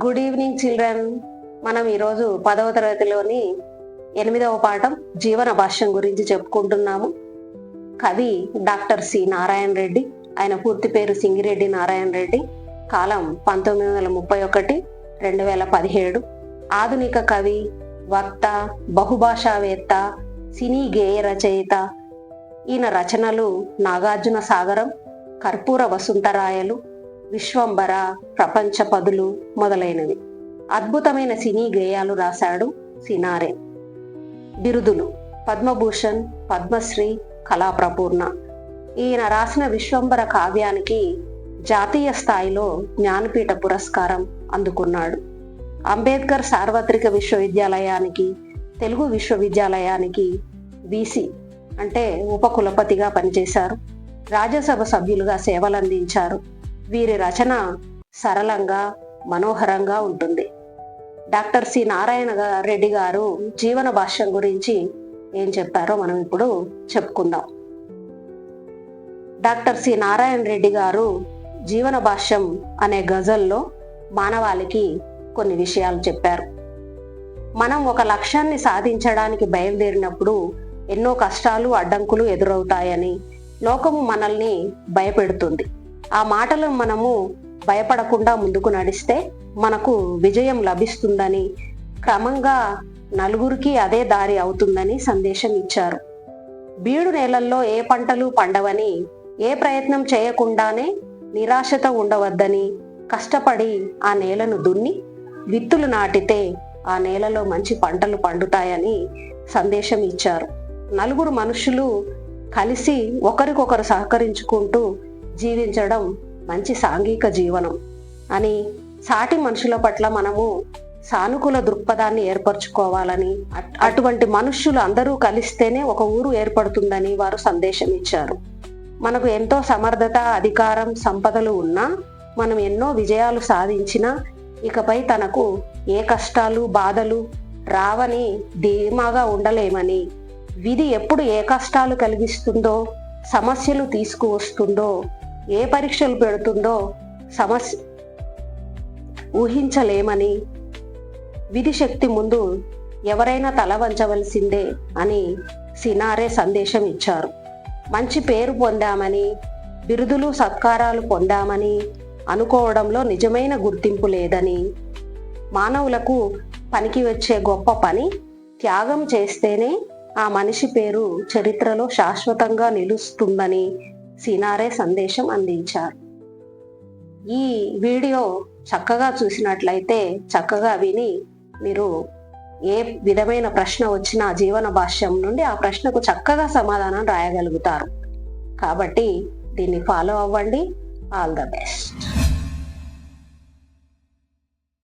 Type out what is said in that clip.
Good evening children. మనం ఈరోజు 10వ తరగతిలోని 8వ పాఠం జీవన భాష్యం గురించి చెప్పుకుంటున్నాము. కవి డాక్టర్ సి నారాయణ రెడ్డి. ఆయన పూర్తి పేరు సింగిరెడ్డి నారాయణ రెడ్డి. కాలం 1931-2017. ఆధునిక కవి, వక్త, బహుభాషావేత్త, సినీ గేయ రచయిత. ఈయన రచనలు నాగార్జున సాగరం, కర్పూర వసుంధరాయలు, విశ్వంబర, ప్రపంచ పదులు మొదలైనవి. అద్భుతమైన సినీ గేయాలు రాశాడు సినారె. బిరుదులు: పద్మభూషణ్, పద్మశ్రీ, కళాప్రపూర్ణ. ఈయన రాసిన విశ్వంబర కావ్యానికి జాతీయ స్థాయిలో జ్ఞానపీఠ పురస్కారం అందుకున్నాడు. అంబేద్కర్ సార్వత్రిక విశ్వవిద్యాలయానికి, తెలుగు విశ్వవిద్యాలయానికి వీసి అంటే ఉపకులపతిగా పనిచేశారు. రాజ్యసభ సభ్యులుగా సేవలందించారు. వీరి రచన సరళంగా, మనోహరంగా ఉంటుంది. డాక్టర్ సి నారాయణ రెడ్డి గారు జీవన భాష్యం గురించి ఏం చెప్పారో మనం ఇప్పుడు చెప్పుకుందాం. డాక్టర్ సి నారాయణ రెడ్డి గారు జీవన భాష్యం అనే గజల్లో మానవాళికి కొన్ని విషయాలు చెప్పారు. మనం ఒక లక్ష్యాన్ని సాధించడానికి బయలుదేరినప్పుడు ఎన్నో కష్టాలు, అడ్డంకులు ఎదురవుతాయని లోకము మనల్ని భయపెడుతుంది. ఆ మాటలను మనము భయపడకుండా ముందుకు నడిస్తే మనకు విజయం లభిస్తుందని, క్రమంగా నలుగురికి అదే దారి అవుతుందని సందేశం ఇచ్చారు. బీడు నేలల్లో ఏ పంటలు పండవని, ఏ ప్రయత్నం చేయకుండానే నిరాశతో ఉండవద్దని, కష్టపడి ఆ నేలను దున్ని విత్తులు నాటితే ఆ నేలలో మంచి పంటలు పండుతాయని సందేశం ఇచ్చారు. నలుగురు మనుషులు కలిసి ఒకరికొకరు సహకరించుకుంటూ జీవించడం మంచి సాంఘిక జీవనం అని, సాటి మనుషుల పట్ల మనము సానుకూల దృక్పథాన్ని ఏర్పరచుకోవాలని, అటువంటి మనుష్యులు అందరూ కలిస్తేనే ఒక ఊరు ఏర్పడుతుందని వారు సందేశం ఇచ్చారు. మనకు ఎంతో సమర్థత, అధికారం, సంపదలు ఉన్నా, మనం ఎన్నో విజయాలు సాధించినా ఇకపై తనకు ఏ కష్టాలు, బాధలు రావని ధీమాగా ఉండలేమని, విధి ఎప్పుడు ఏ కష్టాలు కలిగిస్తుందో, సమస్యలు తీసుకువస్తుందో, ఏ పరీక్షలు పెడుతుందో ఊహించలేమని, విధి శక్తి ముందు ఎవరైనా తల వంచవలసిందే అని సినారె సందేశం ఇచ్చారు. మంచి పేరు పొందామని, బిరుదులు, సత్కారాలు పొందామని అనుకోవడంలో నిజమైన గుర్తింపు లేదని, మానవులకు పనికి వచ్చే గొప్ప పని త్యాగం చేస్తేనే ఆ మనిషి పేరు చరిత్రలో శాశ్వతంగా నిలుస్తుందని సినారె సందేశం అందించారు. ఈ వీడియో చక్కగా చూసినట్లయితే, చక్కగా విని మీరు ఏ విధమైన ప్రశ్న వచ్చినా జీవన భాష్యం నుండి ఆ ప్రశ్నకు చక్కగా సమాధానం రాయగలుగుతారు. కాబట్టి దీన్ని ఫాలో అవ్వండి. All the best.